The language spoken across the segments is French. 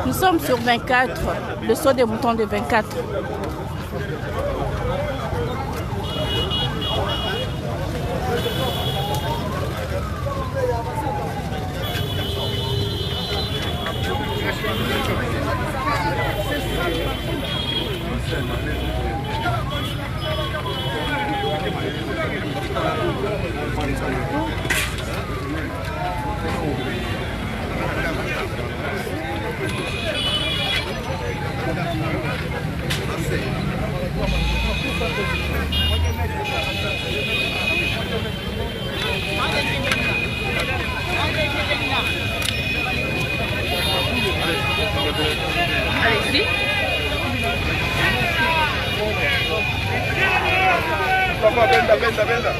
Nous sommes sur 24, le saut des moutons de 24. Allez-y. Venda.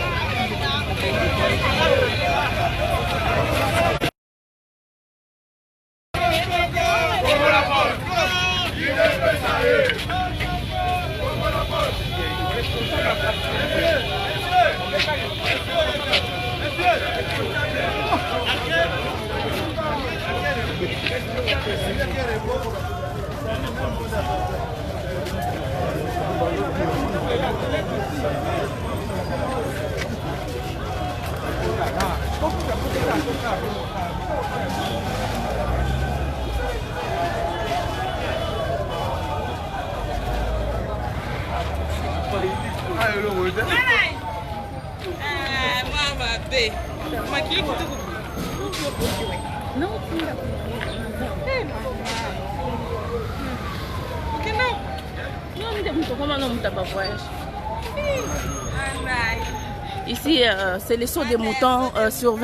Ici, c'est les sauts des moutons sur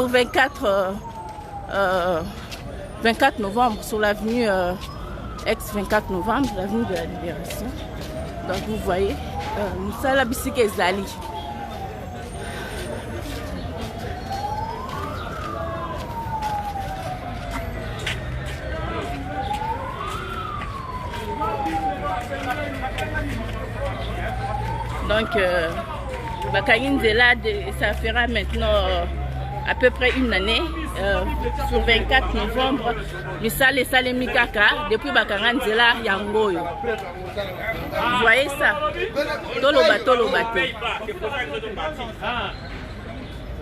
24, 24 novembre, sur l'avenue ex-24 novembre, l'avenue de la Libération. Donc vous voyez, ça la bicyclette Zali. Donc, ça fera maintenant à peu près une année, sur 24 novembre, Misale Sale Mikaka, depuis Bakaranzela Yangoyo. Vous voyez ça? Tolo bateau.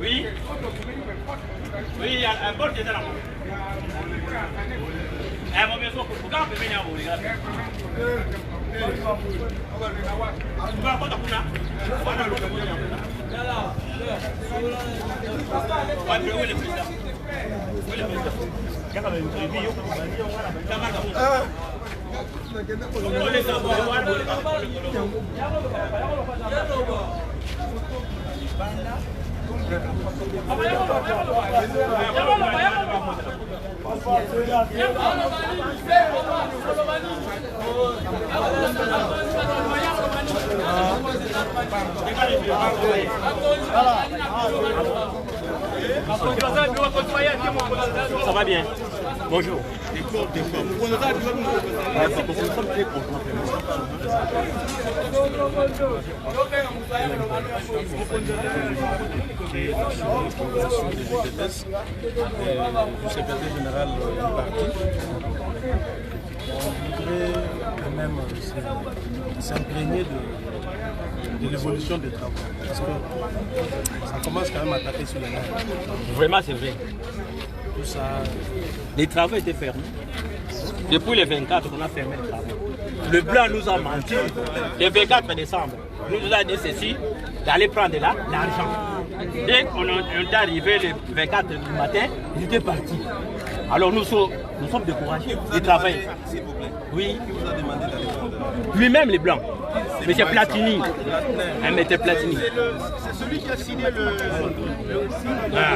Oui. Oui, il y a un bol qui est là. Ça va bien. Bonjour. Du secrétaire général du parti. On voudrait quand même s'imprégner de l'évolution des travaux. Parce que ça commence quand même à taper sur les nerfs. Vraiment, c'est vrai. Tout ça. Les travaux étaient fermés. Depuis les 24, on a fermé les travaux. Le blanc nous a menti. Le 24 décembre, nous a dit ceci, d'aller prendre là l'argent. Dès qu'on est arrivé le 24 du matin, ils étaient partis. Alors nous sommes découragés de travailler. Oui. Lui-même les blancs. Mais c'est Platini. M. Platini. C'est celui qui a signé le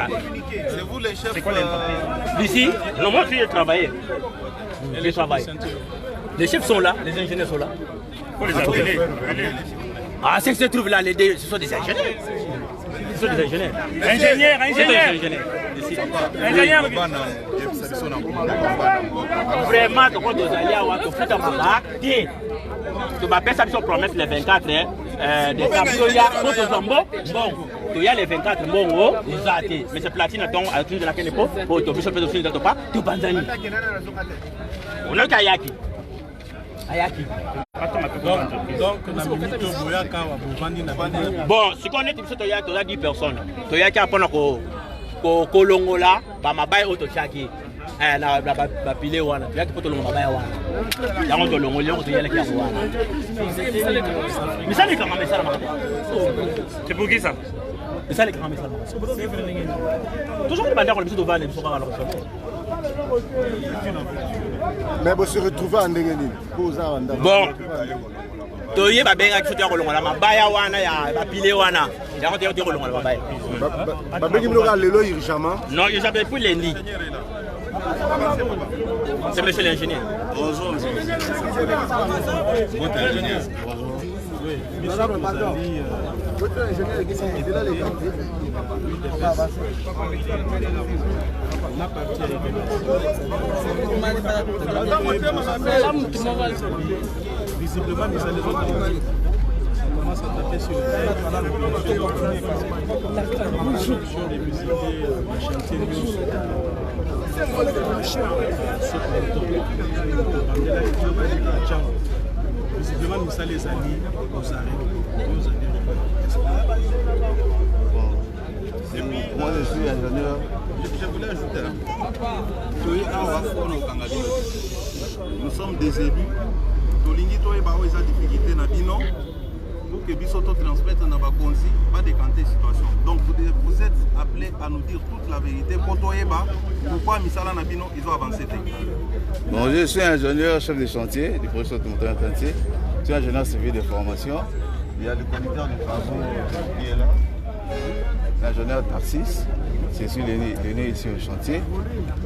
communiqué. C'est vous les chefs. C'est quoi l'entreprise? Ici, non, moi je travaillais. Je travaille. Les chefs sont là, les ingénieurs sont là. Faut les appeler. Ah, ce qui se trouve là, les deux, ce sont des ingénieurs. Ce sont des ingénieurs. Ingénieur. Vraiment, quand vous allez à Ouato, tout à fait, tu m'appelles ça, ils promesse les 24 décembre. Il y a autre Zambo, bon. Il y a les 24 bon, mais c'est platine, donc, à tout de la Kenepo, pour te bishop de fil de Topa, tu Banzani. On a Kayaki. Ayaki. Bon, si on est tout ça, il y a 10 personnes. Il y a Kolongola, Bamabai Otochaki. La pile wana, tu as que pour le Mabaya wana. Il y a un Kolongo, il y a un wana. Mais ça, les camarades, c'est pour qui ça? Mais ça, les camarades, toujours les bandes, on les met au van, mais vous se retrouvez en Ndengeni. Bon. Toye ba benga kisoto ya kolongola mabaya wana ya ba pile wana. Ya kote yote kolongola mabaya. Ba bengi mloka lelo urgemment. Non, il s'appelle pour lundi. C'est monsieur l'ingénieur. Bonjour. Votre ingénieur. Votre ingénieur qui est là les visiblement, nous allons commence à taper sur les musiciens, les chantiers, visiblement, nous allons les allier aux arrêts. Moi, je suis ingénieur. Je voulais ajouter. Nous sommes des élus. Difficulté pour que Bissoto transmette dans la consi, pas décanter la situation. Donc vous êtes appelés à nous dire toute la vérité. Pourquoi Misala Nabino ils ont avancé? Bon, je suis ingénieur chef de chantier du projet automobile chantier. Je suis ingénieur civil de formation. Il y a le conducteur de travaux qui est là. L'ingénieur Tarsis. Je suis né ici au chantier.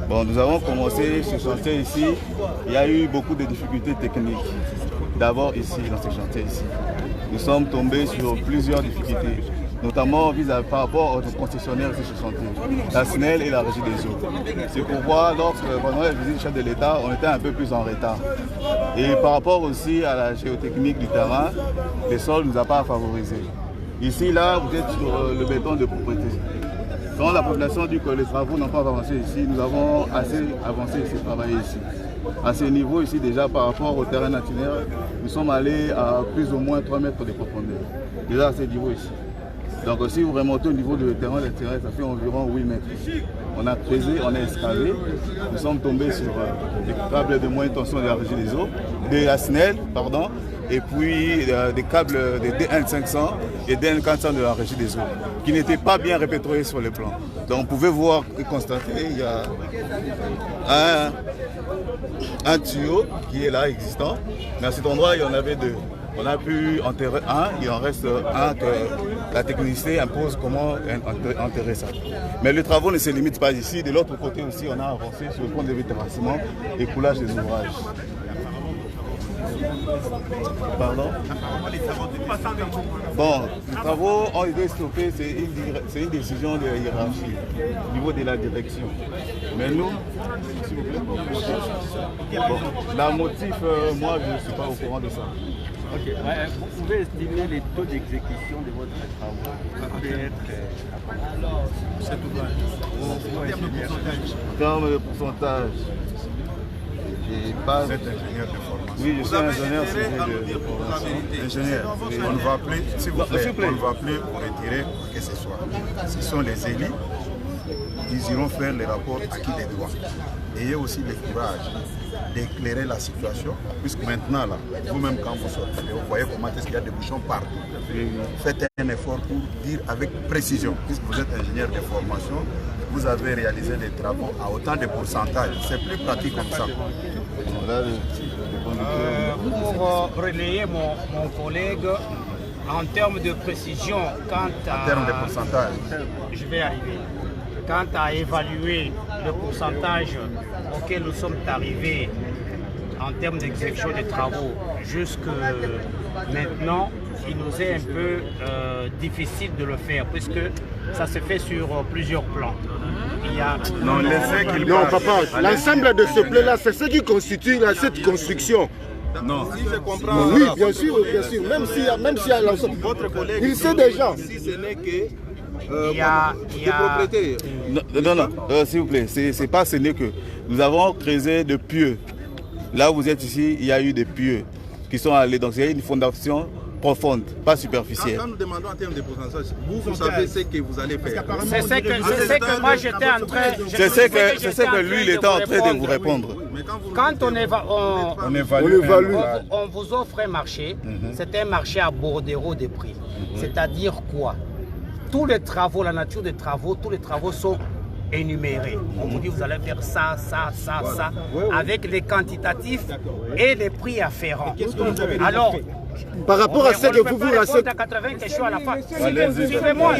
Bon, nous avons commencé ce chantier ici. Il y a eu beaucoup de difficultés techniques. D'abord ici, dans ce chantier ici. Nous sommes tombés sur plusieurs difficultés, notamment par rapport aux concessionnaires de ce chantier, la SNEL et la Régie des eaux. C'est pourquoi, pendant la visite du chef de l'État, on était un peu plus en retard. Et par rapport aussi à la géotechnique du terrain, le sol ne nous a pas favorisés. Ici, là, vous êtes sur le béton de propriété. Quand la population dit que les travaux n'ont pas avancé ici, nous avons assez avancé ici, travaillé ici. À ce niveau ici, déjà par rapport au terrain naturel, nous sommes allés à plus ou moins 3 mètres de profondeur. Déjà à ce niveau ici. Donc si vous remontez au niveau du terrain naturel, ça fait environ 8 mètres. On a creusé, on a excavé. Nous sommes tombés sur des câbles de moyenne tension de la Régie des eaux, de la SNEL, pardon, et puis des câbles de DN500 et DN400 de la Régie des eaux, qui n'étaient pas bien répertoriés sur le plan. Donc on pouvait voir et constater qu'il y a un tuyau qui est là existant, mais à cet endroit il y en avait 2. On a pu enterrer un, il en reste un que la technicité impose comment enterrer ça. Mais les travaux ne se limitent pas ici. De l'autre côté aussi, on a avancé sur le point de vue terrassement et coulage des ouvrages. Pardon? Bon, les travaux ont été stoppés, c'est une décision de hiérarchie au niveau de la direction. Mais nous, s'il vous plaît, bon, la motif, moi je ne suis pas au courant de ça. Ok, vous pouvez estimer les taux d'exécution de votre travaux? Ça peut être cet ouvrage. Comme le pourcentage. Vous êtes ingénieur de formation. Oui, je suis ingénieur de formation. Ingénieur, on ne va plus, s'il vous plaît, on ne va plus retirer que ce soit. Ce sont les élus, ils iront faire les rapports à qui les doit. Ayez aussi le courage d'éclairer la situation, puisque maintenant, là, vous-même quand vous sortez, vous voyez comment est-ce qu'il y a des bouchons partout. Faites un effort pour dire avec précision, puisque vous êtes ingénieur de formation, vous avez réalisé des travaux à autant de pourcentage. C'est plus pratique comme ça. Pour relayer mon collègue, en termes de précision, en termes de pourcentage, je vais arriver. Quant à évaluer le pourcentage auquel nous sommes arrivés en termes d'exécution des travaux jusque maintenant, il nous est un peu difficile de le faire, puisque ça se fait sur plusieurs plans. Il y a... Non, laissez qu'il Non, parle. papa, l'ensemble de ce plan-là, c'est ce qui constitue cette construction. Non, si je comprends. Oui, bien sûr, même s'il y a l'ensemble. Votre collègue, Il sait déjà. si ce n'est que il y a... des propriétés. Non, s'il vous plaît, c'est pas ce n'est que. Nous avons creusé de pieux. Là où vous êtes ici, il y a eu des pieux qui sont allés. Donc, il y a une fondation profonde, pas superficielle. Quand nous demandons en termes de pourcentage, vous savez ce que vous allez faire. C'est ce que moi j'étais en train... C'est ce que lui, il était en train de vous répondre. Quand on évalue. On vous offre un marché, c'est un marché à bordereau des prix. C'est-à-dire quoi? Tous les travaux, la nature des travaux, tous les travaux sont énumérés. On vous dit vous allez faire ça, avec les quantitatifs et les prix afférents. Alors, par rapport à ce que vous vous rachetez. à 80 questions à la fin. Suivez-moi.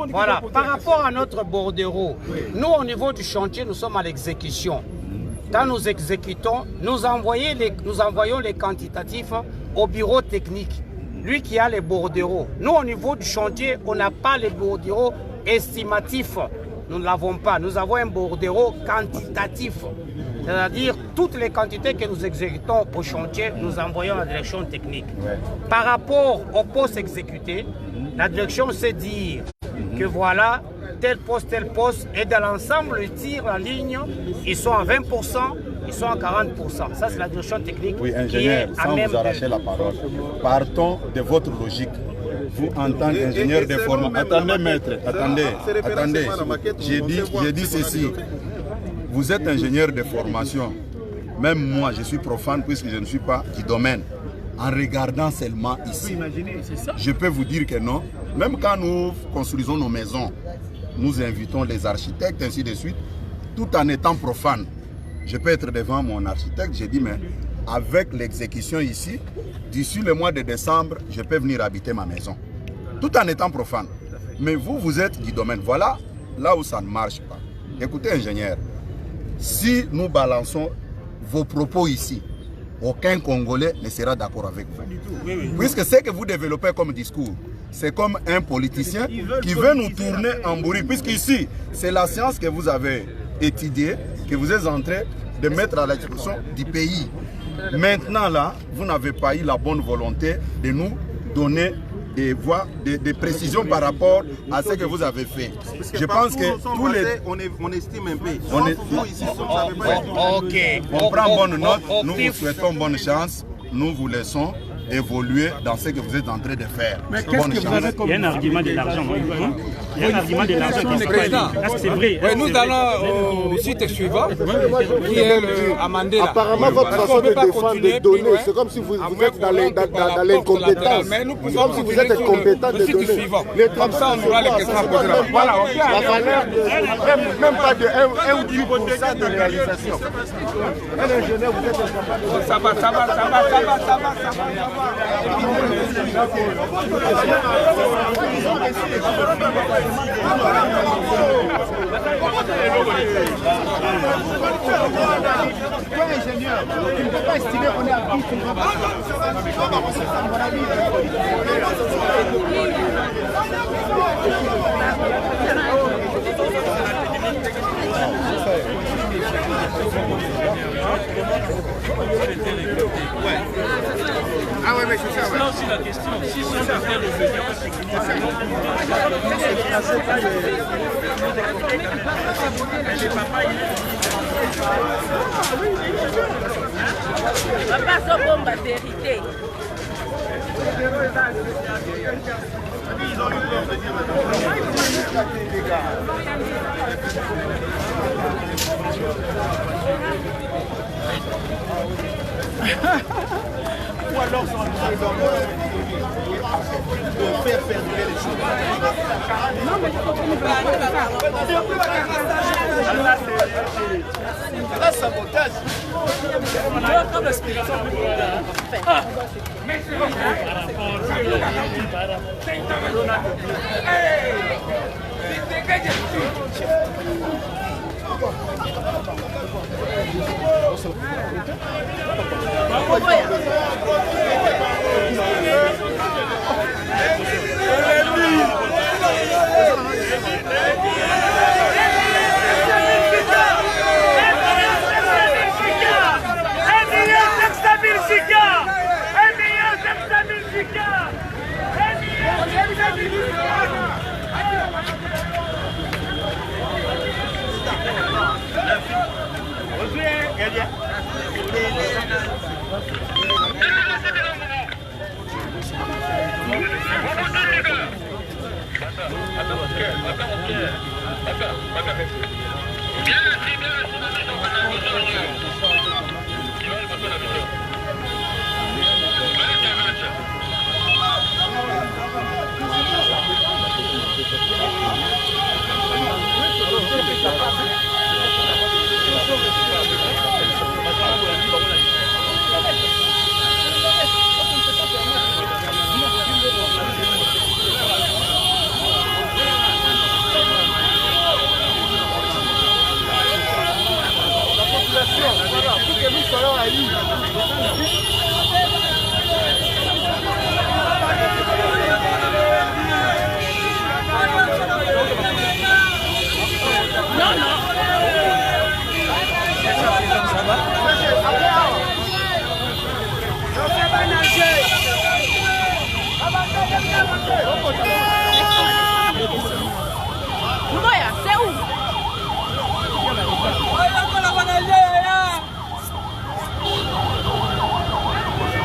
Voilà. Par rapport à notre bordereau, nous au niveau du chantier, nous sommes à l'exécution. Quand nous exécutons, nous envoyons les quantitatifs au bureau technique. Lui qui a les bordereaux. Nous au niveau du chantier, on n'a pas les bordereaux estimatifs. Nous ne l'avons pas. Nous avons un bordereau quantitatif. C'est-à-dire toutes les quantités que nous exécutons au chantier, nous envoyons à la direction technique. Par rapport au poste exécuté, la direction sait dire que voilà, tel poste, et dans l'ensemble, les tirs en ligne, ils sont à 20%, ils sont à 40%. Ça, c'est la direction technique. Oui, ingénieur, sans vous arracher la parole, partons de votre logique. Vous, en tant qu'ingénieur de formation... Attendez, maître, attendez. J'ai dit ceci. Vous êtes ingénieur de formation. Même moi, je suis profane puisque je ne suis pas du domaine. En regardant seulement ici, je peux vous dire que non. Même quand nous construisons nos maisons, nous invitons les architectes, ainsi de suite, tout en étant profane. Je peux être devant mon architecte, j'ai dit, mais avec l'exécution ici, d'ici le mois de décembre, je peux venir habiter ma maison. Tout en étant profane. Mais vous, vous êtes du domaine. Voilà là où ça ne marche pas. Écoutez, ingénieur, si nous balançons vos propos ici, aucun Congolais ne sera d'accord avec vous. Puisque ce que vous développez comme discours, c'est comme un politicien qui veut nous tourner en bourri. Puisqu'ici, c'est la science que vous avez étudiée, que vous êtes en train de mettre à la disposition du pays. Maintenant, là, vous n'avez pas eu la bonne volonté de nous donner des précisions par rapport à ce que vous avez fait. Je pense que tous les... On estime un peu. On prend bonne note, nous vous souhaitons bonne chance, nous vous laissons évoluer dans ce que vous êtes en train de faire. Mais qu'est-ce que vous avez comme... Il y a un argument de l'argent. Il y a un argument de l'argent qui c'est vrai. Oui, nous allons au site suivant, qui est le Amandé. Apparemment, votre façon de défendre des données, c'est comme si vous êtes dans l'incompétence. C'est comme si vous êtes incompétent de donner. Comme ça, on aura les questions posées. Voilà, la valeur même pas de 1 ou 10% de réalisation. Un ingénieur, vous êtes incapable. Ça va. Toi, ingénieur, tu ne peux pas estimer qu'on est à 10. Ah ouais, mais c'est ça. C'est là aussi la question. Si on doit faire le besoin, papa so bomba vérité. Ou alors sont en train de faire perdurer les choses. Non, mais là, sabotage. comme l'explication Non, non.